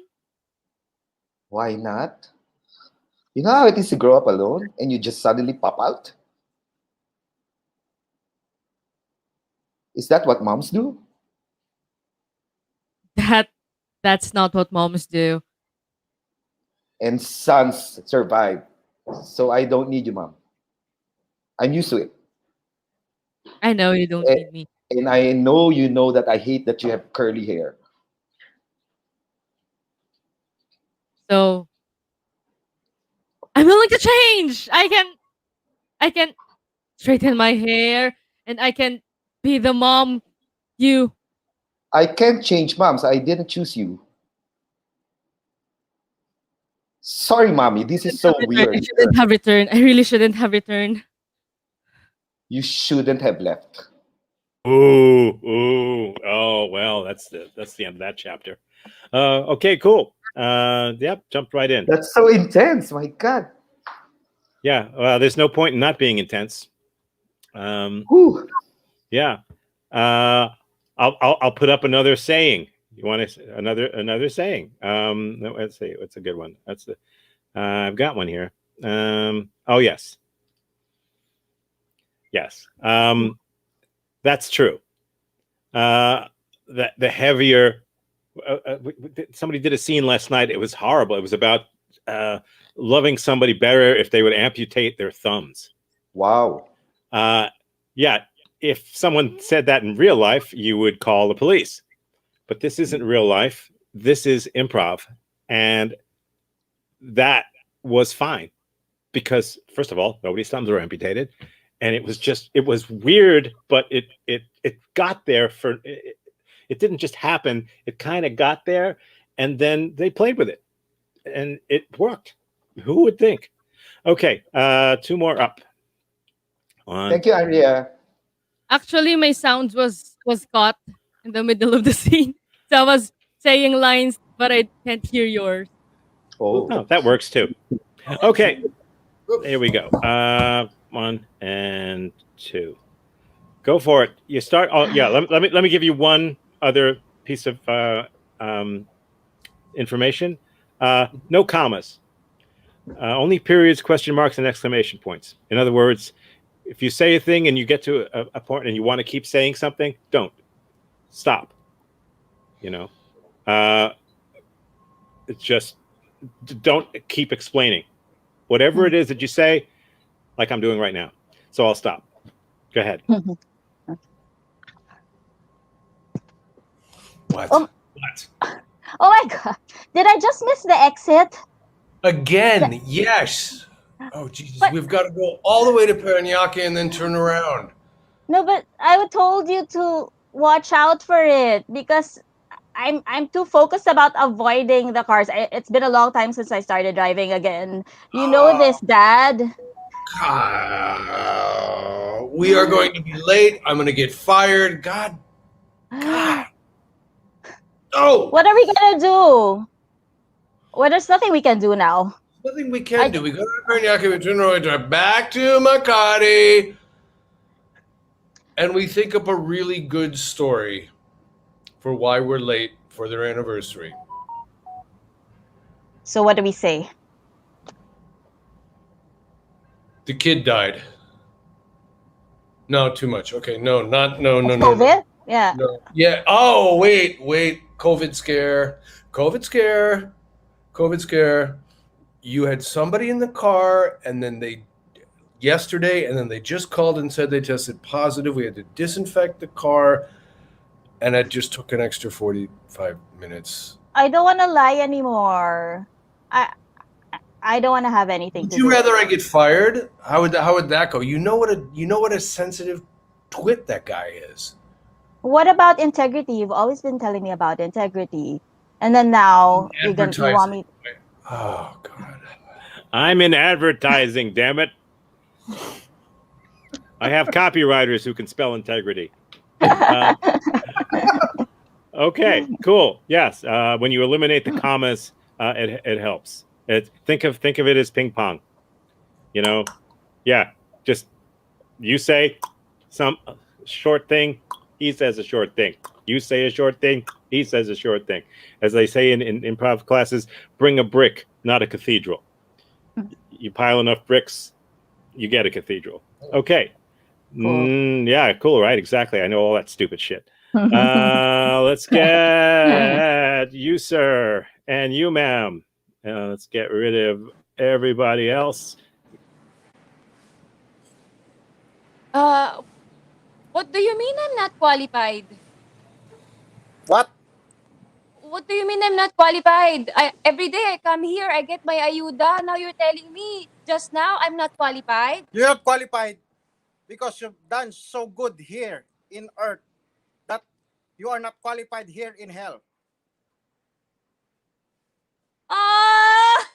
Why not? You know how it is to grow up alone and you just suddenly pop out? Is that what moms do? That's not what moms do. And sons survive. So I don't need you, mom. I'm used to it. I know you don't Eh, need me. And I know you know that I hate that you have curly hair. So I'm willing to change. I can straighten my hair and I can be the mom you I can't change moms. I didn't choose you. Sorry, mommy. This is shouldn't have so returned. I weird. shouldn't have returned. I really shouldn't have returned. You shouldn't have left. Ooh. Oh well, that's the end of that chapter. Okay, cool. Yep, jumped right in. That's so intense. My God. Yeah. There's no point in not being intense. Whew. Yeah. I'll put up another saying. You want another saying? No, let's see. What's a good one? That's the. I've got one here. Oh yes. Yes. That's true. The heavier. Somebody did a scene last night. It was horrible. It was about loving somebody better if they would amputate their thumbs. Wow. Yeah. If someone said that in real life, you would call the police. But this isn't real life. This is improv. And that was fine. Because, first of all, nobody's thumbs were amputated. And it was weird, but it got there it didn't just happen. It kind of got there, and then they played with it. And it worked. Who would think? Okay, 2 more up. Thank you, Aria. Actually, my sound was caught in the middle of the scene. So I was saying lines but I can't hear yours. Oh. Oh, that works too. Okay, there we go. 1 and 2. Go for it. You start. Oh, yeah. Let me give you one other piece of information. No commas. Only periods, question marks, and exclamation points. In other words, if you say a thing and you get to a point and you want to keep saying something, don't stop. You know, it's just don't keep explaining. Whatever it is that you say, like I'm doing right now. So I'll stop. Go ahead. What? Oh, What? oh my god. Did I just miss the exit? Again, yes. Oh, Jesus. But We've got to go all the way to Paranaque and then turn around. no, but I told you to watch out for it because I'm too focused about avoiding the cars. It's been a long time since I started driving again. You know Oh, this, Dad. God. We are going to be late. I'm going to get fired. God. Oh, What are we gonna do? Well, there's nothing we can do now. nothing we can I do. We go to Paranaque, we turn around, drive back to Makati, and we think up a really good story for why we're late for their anniversary. So what do we say? The kid died. No, too much. Okay, no, not no, no, Of no, no, COVID? Yeah. no. Yeah. Oh, wait. COVID scare. COVID scare. COVID scare. You had somebody in the car, and then they yesterday, and then they just called and said they tested positive. We had to disinfect the car, and it just took an extra 45 minutes. I don't want to lie anymore. I I don't want to have anything Would to you do with rather I it. get fired? How would that go? You know what a sensitive twit that guy is. What about integrity? You've always been telling me about integrity. And then now you want Advertising. me Oh God. I'm in advertising, damn it. I have copywriters who can spell integrity. Okay, cool. Yes, when you eliminate the commas, it helps. Think of it as ping pong. You know, yeah. Just you say some short thing, he says a short thing. You say a short thing, he says a short thing. As they say in improv classes, bring a brick, not a cathedral. You pile enough bricks, you get a cathedral. Okay. Cool. Yeah, cool, right? Exactly. I know all that stupid shit. Let's get you, sir, and you, ma'am. Let's get rid of everybody else. What do you mean I'm not qualified? What? What do you mean I'm not qualified? Every day I come here, I get my ayuda. Now you're telling me just now I'm not qualified? You're not qualified because you've done so good here in earth that you are not qualified here in hell. Ah!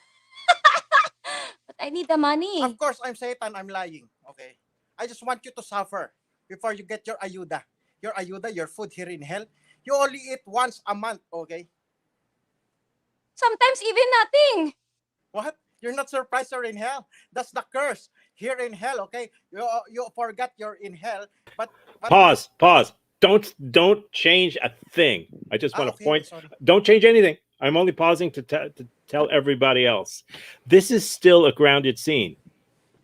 But I need the money. Of course, I'm Satan. I'm lying. Okay. I just want you to suffer before you get your ayuda. Your ayuda, your food here in hell. You only eat once a month. Okay. Sometimes even nothing. What? You're not surprised you're in hell? That's the curse here in hell. Okay. You forgot you're in hell, but Pause. Don't change a thing. I just want to okay. point. Sorry. Don't change anything. I'm only pausing to tell everybody else. This is still a grounded scene.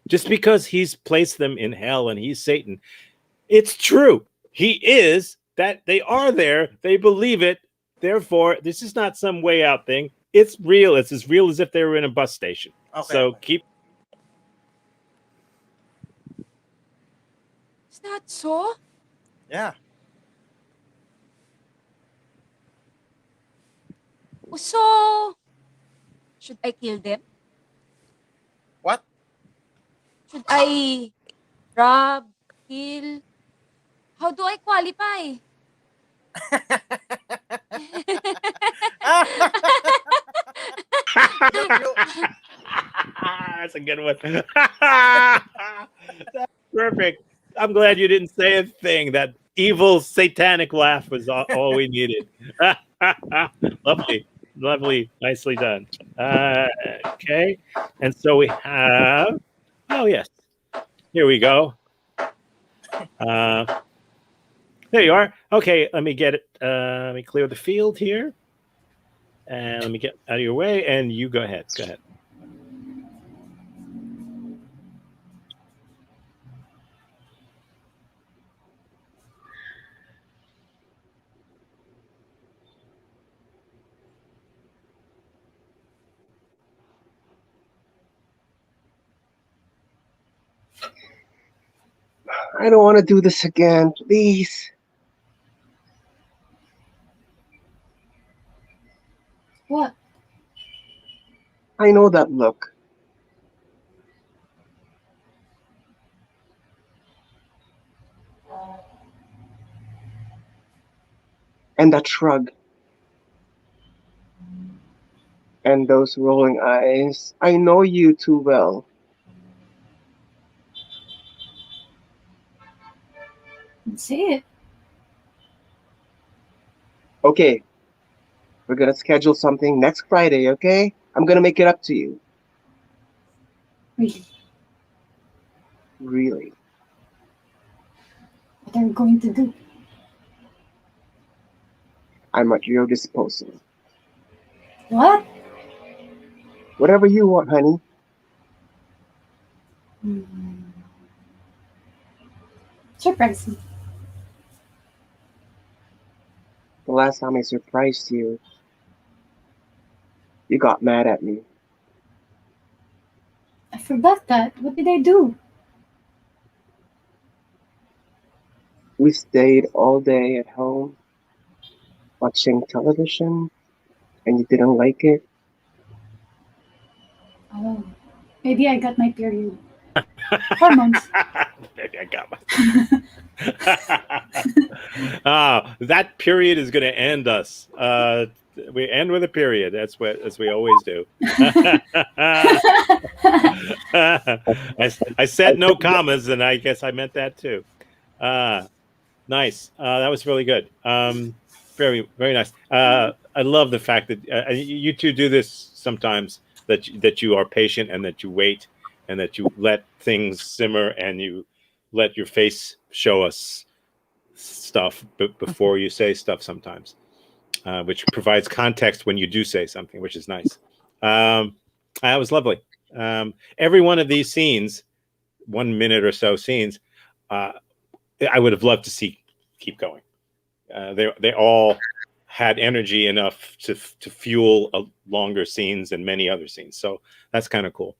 Just because he's placed them in hell and he's Satan, it's true. He is that. They are there. They believe it. Therefore, this is not some way out thing. It's real. It's as real as if they were in a bus station. Okay. So keep. Is that so? Yeah. So, should I kill them? What? Should I rob, kill? How do I qualify? That's a good one. That's perfect. I'm glad you didn't say a thing. That evil satanic laugh was all we needed. Lovely. Lovely, nicely done. Okay, and so we have. Oh yes, here we go. There you are. Okay, let me get it. Let me clear the field here, and let me get out of your way. And you go ahead. Go ahead. I don't want to do this again, please. What? I know that look. And that shrug. And those rolling eyes. I know you too well. Say it. Okay, we're gonna schedule something next Friday, okay? I'm gonna make it up to you. Really. Really. What are we going to do? I'm at your disposal. What? Whatever you want, honey. Hmm. Surprise me. The last time I surprised you, you got mad at me. I forgot that. What did I do? We stayed all day at home watching television, and you didn't like it. Oh, maybe I got my period. Hormones. Maybe I got my. That period is going to end us. We end with a period. That's what, as we always do. I said no commas, and I guess I meant that too. Nice. That was really good. Very, very nice. I love the fact that you two do this sometimes. That you are patient and that you wait and that you let things simmer and you let your face show us stuff before you say stuff sometimes, which provides context when you do say something, which is nice. That was lovely. Every one of these scenes, 1 minute or so scenes, I would have loved to see keep going. They all had energy enough to fuel longer scenes and many other scenes. So that's kind of cool.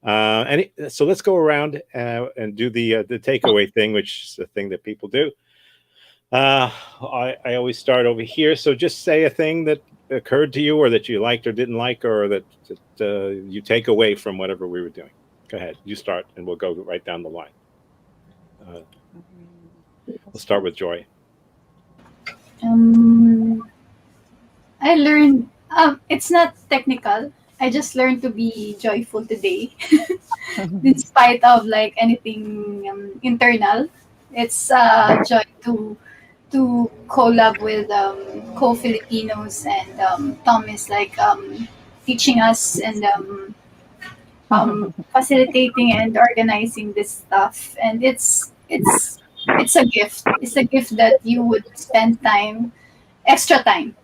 So let's go around and do the takeaway thing, which is the thing that people do. I always start over here. So just say a thing that occurred to you, or that you liked or didn't like, or that you take away from whatever we were doing. Go ahead, you start, and we'll go right down the line. We'll start with Joy. I learned. It's not technical. I just learned to be joyful today, in spite of like anything internal. It's joy to collab with co-Filipinos, and Tom is like teaching us and facilitating and organizing this stuff, and it's a gift. It's a gift that you would spend time, extra time,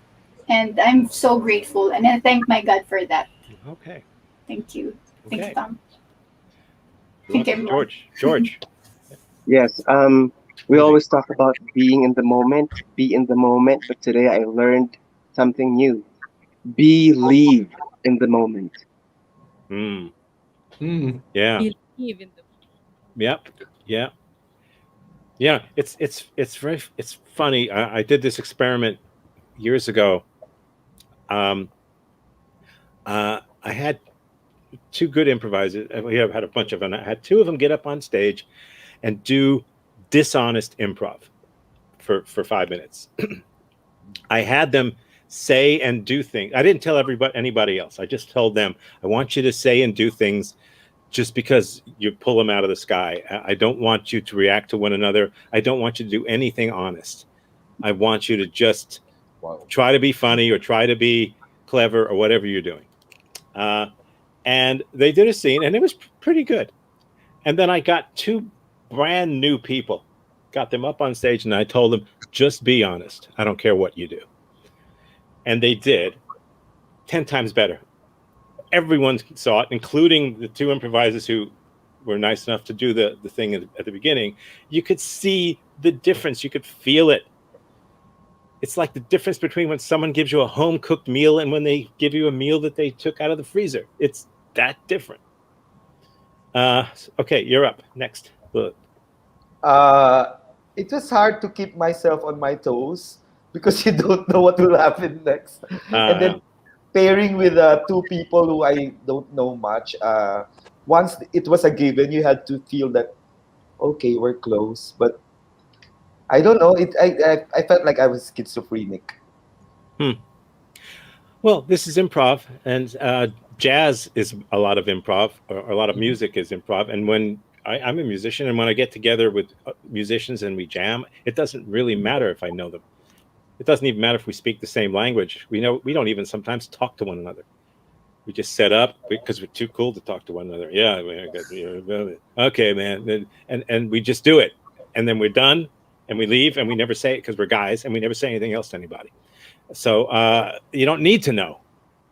and I'm so grateful, and I thank my God for that. Okay. Thank you. Thank you, Okay. Tom. Thank you, everyone. George. Yes, we always talk about being in the moment, be in the moment, but today I learned something new. Believe in the moment. Mm. Hmm. Yeah. Believe in the Yep. Yeah. Yeah. It's funny. I did this experiment years ago. I had two good improvisers. We have had a bunch of them. I had two of them get up on stage and do dishonest improv for 5 minutes. I had them say and do things. I didn't tell anybody else. I just told them, I want you to say and do things just because you pull them out of the sky. I don't want you to react to one another. I don't want you to do anything honest. I want you to just Wow. try to be funny or try to be clever, or whatever you're doing. And they did a scene, and it was pretty good. And then I got two brand new people, got them up on stage, and I told them, just be honest. I don't care what you do. And they did 10 times better. Everyone saw it, including the two improvisers who were nice enough to do the thing at the beginning. You could see the difference. You could feel it. It's like the difference between when someone gives you a home cooked meal and when they give you a meal that they took out of the freezer. It's that different. Okay, you're up next. Uh, it was hard to keep myself on my toes because you don't know what will happen next. And then pairing with two people who I don't know much. Once it was a given, you had to feel that okay, we're close. But I don't know. I felt like I was schizophrenic. Well, this is improv, and jazz is a lot of improv, or a lot of music is improv. And when I'm a musician, and when I get together with musicians and we jam, it doesn't really matter if I know them. It doesn't even matter if we speak the same language. We don't even sometimes talk to one another. We just set up because we're too cool to talk to one another. Yeah, okay, man, and we just do it, and then we're done, and we leave, and we never say it because we're guys, and we never say anything else to anybody. So you don't need to know.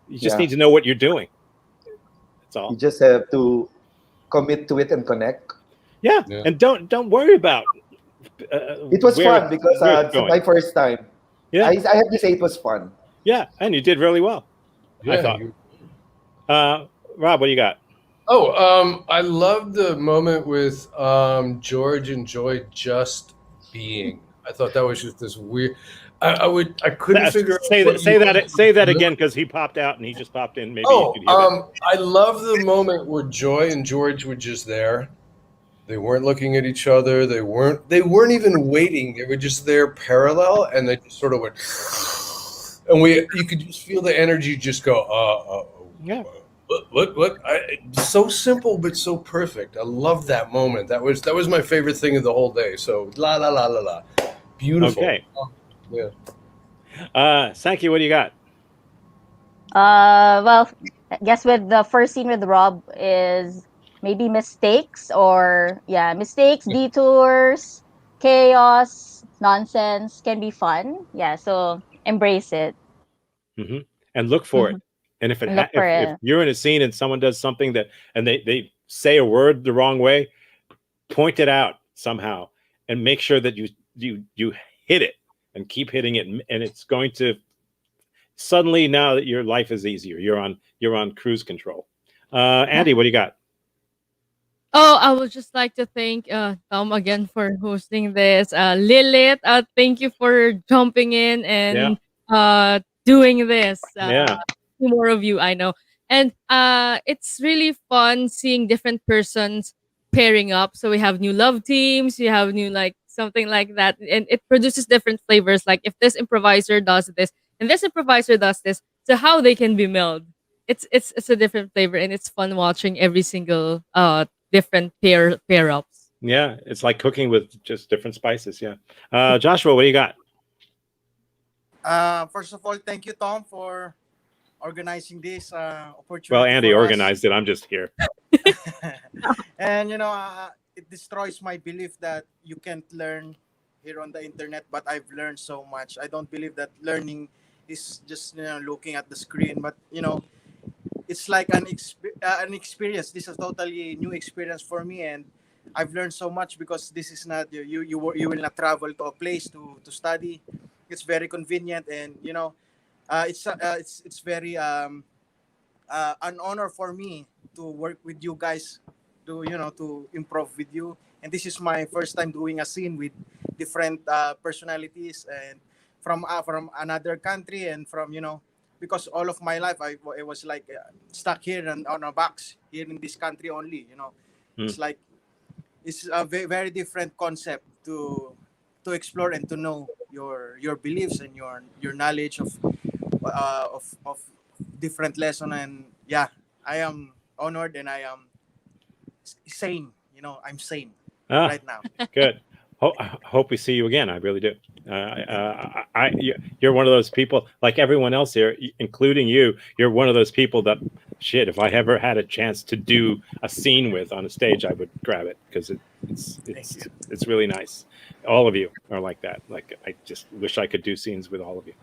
You just need to know what you're doing. That's all. You just have to commit to it and connect. Yeah. And don't worry about. It was fun because it's my first time. Yeah, I have to say it was fun. Yeah, and you did really well. I thought. Rob, what do you got? Oh, I love the moment with George and Joy just being. I thought that was just this weird. I couldn't figure out. Say that again because he popped out and he just popped in. Maybe. Oh, I love the moment where Joy and George were just there. They weren't looking at each other. They weren't even waiting. They were just there parallel, and they just sort of went. And you could just feel the energy just go. Yeah. What? So simple but so perfect. I love that moment. That was my favorite thing of the whole day. So la la la la la, beautiful. Okay. Yeah. Sankey, what do you got? Well, I guess with the first scene with Rob is maybe mistakes, detours, chaos, nonsense can be fun. Yeah, so embrace it. Mm-hmm. And look for it. And if you're in a scene and someone does something and they say a word the wrong way, point it out somehow and make sure that you hit it and keep hitting it, and it's going to suddenly, now that your life is easier, you're on cruise control. Andy, what do you got? Oh, I would just like to thank Tom again for hosting this. Lilith, thank you for jumping in and doing this. More of you, I know. And it's really fun seeing different persons pairing up. So we have new love teams, you have new something like that, and it produces different flavors. Like if this improviser does this and this improviser does this, so how they can be melded. It's a different flavor, and it's fun watching every single different pair ups. Yeah, it's like cooking with just different spices. Yeah. Joshua, what do you got? First of all, thank you, Tom, for organizing this opportunity. Well, Andy organized it. I'm just here. And it destroys my belief that you can't learn here on the internet, but I've learned so much. I don't believe that learning is just looking at the screen, but it's like an experience. This is a totally new experience for me, and I've learned so much because this is not you will not travel to a place to study. It's very convenient, and it's very an honor for me to work with you guys, to improv with you. And this is my first time doing a scene with different personalities and from another country, and from because all of my life I was like stuck here on a box here in this country only. It's like it's a very different concept to explore and to know your beliefs and your knowledge of different lesson. And I am honored, and I am sane. I'm sane right now. Good. I hope we see you again. I really do. You're one of those people, like everyone else here, including you. You're one of those people that, shit, if I ever had a chance to do a scene with on a stage, I would grab it because it's really nice. All of you are like that. Like I just wish I could do scenes with all of you.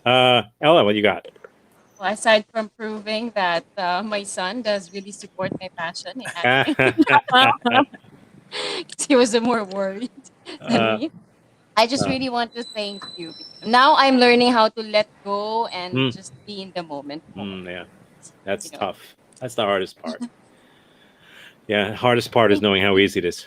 Ella, what you got? Well, aside from proving that my son does really support my passion in acting, 'cause he was more worried than uh, me. I just really want to thank you. Now I'm learning how to let go and mm, just be in the moment more. yeah, You that's know, tough. That's the hardest part. Yeah, hardest part is knowing how easy it is.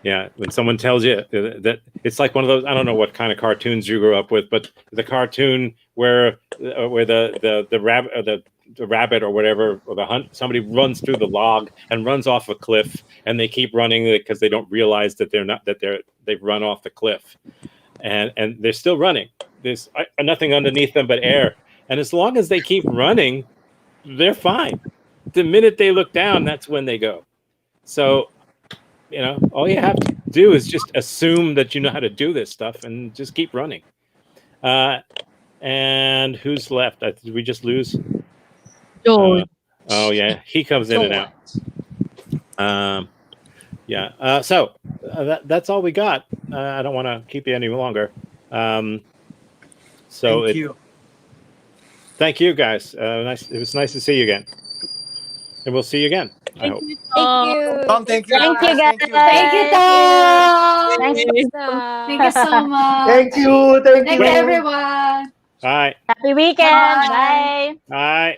Yeah, when someone tells you that it's like one of those, I don't know what kind of cartoons you grew up with, but the cartoon where the rabbit or the rabbit or whatever or the hunt, somebody runs through the log and runs off a cliff, and they keep running because they don't realize that they've run off the cliff, and they're still running. There's nothing underneath them but air, and as long as they keep running, they're fine. The minute they look down, that's when they go. So all you have to do is just assume that you know how to do this stuff and just keep running. And who's left? Did we just lose? George. Oh yeah, he comes in and out. Yeah. So that's all we got. I don't want to keep you any longer. Thank you. Thank you guys. Nice. It was nice to see you again, and we'll see you again. I Thank hope. you, thank Tom. you. Tom, thank you, Thank you, guys. guys. Thank you. Thank you, Thanks. Tom. Stop. Thank you so Thank much. you. Thank Thank you, you. everyone. Bye. Happy weekend. Bye. Bye. Bye.